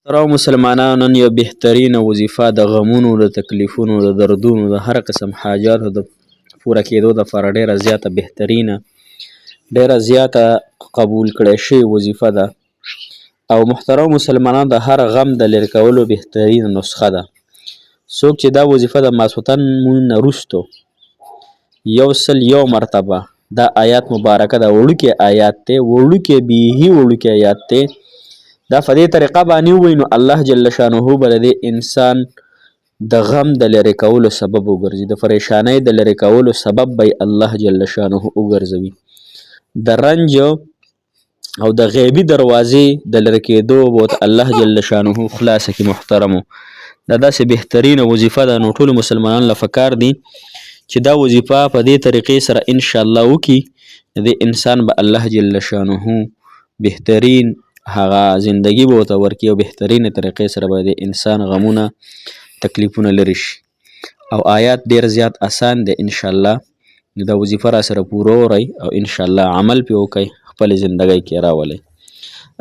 محترمو مسلمانانو نن یو بهترینه وظیفه د غمونو د تکلیفونو د دردونو د هر قسم حاجاتو د پوره کېدو دپاره ډېره زیاته بهترینه ډېره زیاته قبول کړی شوې وظیفه ده او محترمو مسلمانانو د هر غم د لرې کولو بهترینه نسخه ده. څوک چې دا وظیفه د ماسخوتن لمونځ نه وروستو 101 مرتبه دا آیات مبارکه ده، وړوکی آیات دی، وړوکی بیخي وړوکی آیات دی، دا په دې طریقه باندې ووایي نو الله جل شانه به د دې انسان د غم د لرې کولو سبب وګرځي، د پریشانۍ د لرې کولو سبب به الله جل شانه وګرځوي، د رنج او د غیبي دروازې د لرې کېدو به الله جل شانه خلاصه کړي. محترمو دا داسې بهترینه وظیفه ده، نو ټولو مسلمانانو له پکار دي چې دا وظیفه په دې طریقې سره انشاءالله وکړي، د دې انسان به الله جل شانه بهترین هغه زندگی به ورته ورکړي او بهترینه طریقې سره به د انسان غمونه تکلیفونه لرې شي. او آیات ډېر زیات آسان دی، انشاءالله دا وظیفه را سره پوره وری او انشاءالله عمل پې وکړئ، خپل زندګۍ کې راولئ.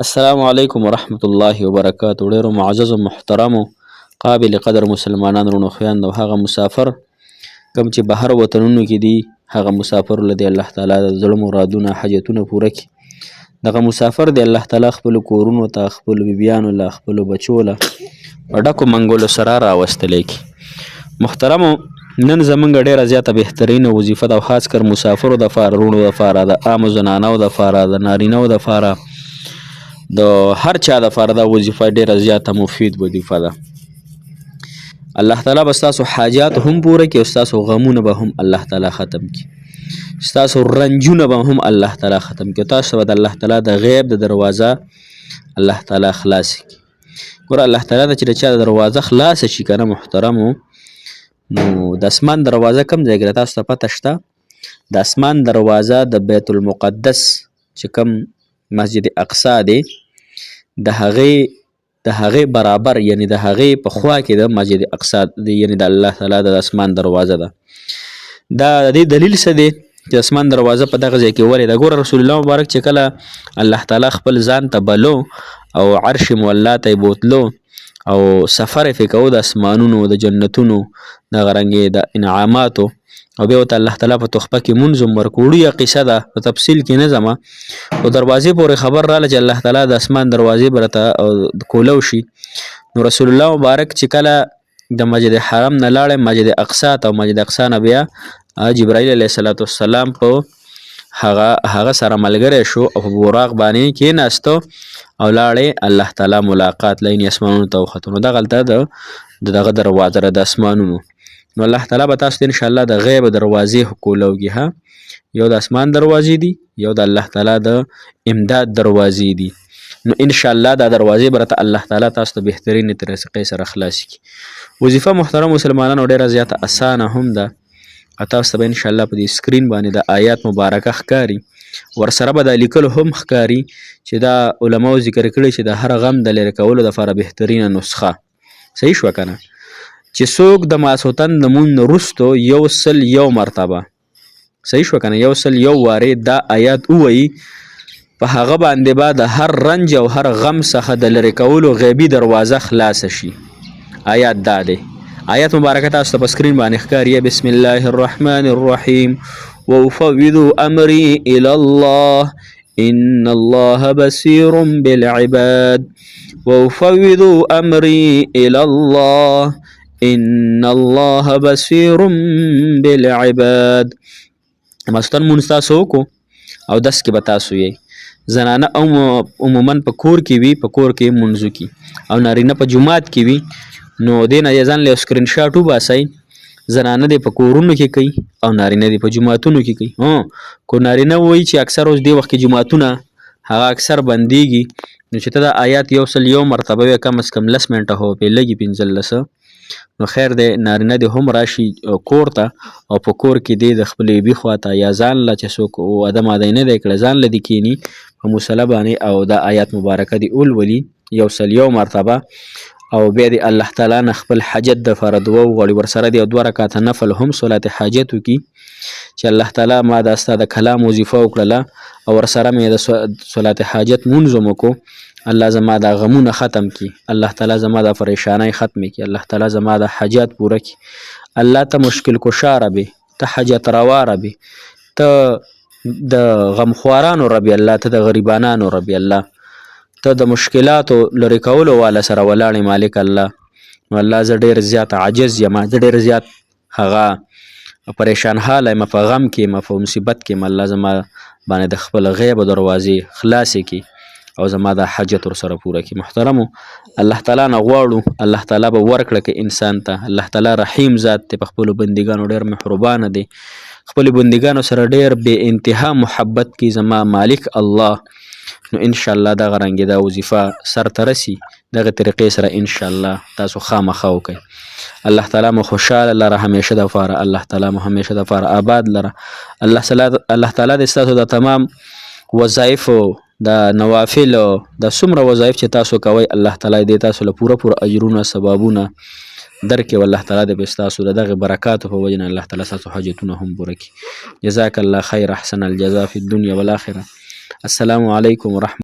السلام علیکم ورحمت الله وبرکاتو. ډېرو معززو محترمو قابل قدر مسلمانان رونو خویندو، هغه مسافر کوم چې بهر وطنونو کې دي هغه مسافر له دې الله تعالی د زړه مرادونه حاجتونه پوره کړي. دغه مسافر دی الله تعالی خپلو کورونو ته خپلو بیبیانو له خپلو بچو له په ډکو منګولو سره راوستلی کړي. محترمو نن زمونږ ډېره زیاته بهترینه وظیفه ده او خاص کر مسافرو دپاره، رونو دپاره، د عامو زنانو دپاره، د نارینهو دپاره، د هر چا دپاره دا وظیفه ډېره زیاته مفید وظیفه ده. الله تعالی به ستاسو حاجات هم پوره کړي او ستاسو غمونه به هم الله تعالی ختم کړي، ستاسو رنجونه به هم الله تعالی ختم کړي، تاسو به د الله تعالی د غیب د دروازه الله تعالی خلاص کړي. ګوره الله تعالی ته چې د چا د دروازه خلاصه شي که نه محترمو، نو د اسمان دروازه کوم ځای کې ده تاسو ته پته شته؟ د اسمان دروازه د بیت المقدس چې کوم مسجد اقصی دی د هغې برابر، یعنی د هغې په خوا کې د مسجد اقصی دی، یعنی د الله تعالی د اسمان دروازه ده. دا د دې دلیل څه دی چې اسمان دروازه په دغه ځای کې ولې ده؟ ګوره رسول الله مبارک چې کله الله تعالی خپل ځان ته بلو او عرش مولا ته یې بوتلو او سفر یې پرې کوو د اسمانونو د جنتونو دغه رنګې د انعاماتو، او بیا ورته الله تعالی په تحفه کې مونځ هم ورکړو. وړویه قصه ده، په تفصیل کې نه ځمه، خو دروازې پورې خبر راغله چې الله تعالی د اسمان دروازې به راته کولو شي. نو رسول الله مبارک چې کله د مسجد حرم نه لاړی مسجد اقصی ته، او مسجد اقصی نه بیا جبرائیل علیه السلام په هغه سره ملګری شو او په براق باندې کېناسته او لاړې الله تعالی ملاقات لینې اسمانونو ته وختو. نو دغلته دغه دروازه ده د اسمانونو، نو الله تعالی به تاسو ته انشاءالله د غیب دروازې کولاوږي. ها، یو د اسمان دروازې دي، یو د الله تعالی د امداد دروازې دي. نو انشاءالله دا دروازې به راته الله تعالی تاسو ته بهترینې طریقې سره خلاصې کړي. وظیفه محترم مسلمانانو ډېره زیاته اسانه هم ده، تاسو ته به انشاءالله په دې سکرین باندې د آیات مبارکه ښکاري، ورسره به دا لیکلو هم ښکاري چې دا علماو ذکر کړي چې د هر غم د لرې کولو دپاره بهترینه نسخه. صحیح شوه که نه؟ چې څوک د ماسخوتن د لمونځ نه وروستو 101 مرتبه، صحیح شوه که نه، 101 وارې دا آیات ووایي، په هغه باندې به د هر رنج او هر غم څخه د لرې کولو غیبي دروازه خلاصه شي. آیات دا دی، آیات مبارکه تاسو ته په سکرین باندې ښکاري. بسم الله الرحمن الرحیم وافوض امری الی الله ان الله بصیر بالعباد وافوض امری الی الله ان الله بصیر بالعباد. ماسخوتن مونځ تاسو وکړو او دس کې به تاسو یې زنانه عموما په کور کې وي، په کور کې مونځ وکړي، او نارینه په جومات کې وي، نو دې نه یې ځان له سکرین شاټ وباسئ. زنانه دې په کورونو کې کوي او نارینه دې په جوماتونو کې کوي. کو نارینه وایي چې اکثر اوس دې وخت کې جوماتونه هغه اکثر بندېږي، نو چې ته دا آیات 101 مرتبه وایې، کم از کم 10 منټه خو پرې لګي، 15، نو خیر دی نارینه دې هم راشي کور ته او په کور کې دې د خپلې بیبي خوا ته یا ځان له چې څوک واده ماده نه دی کړی ځان له دې کښېني په مصله باندې او دا آیات مبارکه دې ولولي 101 مرتبه، او بیا د الله تعالی نه خپل حاجت دپاره دعا وغواړي، ورسره د 2 رکعته نفل هم صلات حاجت وکړي چې الله تعالی ما دا ستا د کلام وظیفه وکړله او ورسره مې د صلات حاجت مونځ هم وکړو الله زما دا غمونه ختم کی، الله تعالی زما دا پریشانای ختم کی، الله تعالی زما دا حاجات پوره کی. الله ته مشکل کشا ربې، ته حاجت روا ربې، ته د غمخوارانو ربې الله، ته د غریبانانو ربې الله، ته د مشکلاتو لرې کولو والا سره ولاړې مالک الله. نو الله زه ډېر زیات عاجز یم، زه ډېر زیات هغه پریشان حاله یم، په غم کې یم، په مصیبت کې یم. الله زما باندې د خپل غیب دروازې خلاصې کړي او زما دا حاجت ورسره پوره کړي. محترمو، الله تعالی نه غواړو، الله تعالی به ورکړه که انسان ته. الله تعالی رحیم ذات دی، په خپلو بندګانو ډېر مهربانه دی، خپلو بندګانو سره ډېر بې انتها محبت کوي زما مالک الله. نو انشاءالله دغه رنګې دا وظیفه سرته رسي، دغه طریقې سره انشاءالله تاسو خامخا وکئ. الله تعالی مو خوشحاله لره همیشه دپاره، الله تعالی مو همیشه دپاره آباد لره. الله تعالی دې ستاسو د تمام وظایفو، د نوافلو، د څومره وظایف چې تاسو کوئ، الله تعالی دې تاسو له پوره اجرونه ثوابونه درکړي، والله تعالی دې به ستاسو د دغې برکاتو په وجې نه الله تعالی ستاسو حاجتونه هم پوره کړي. جزاک الله خیر، احسن الجزا فی الدنیا والآخره. السلام علیکم ورحمة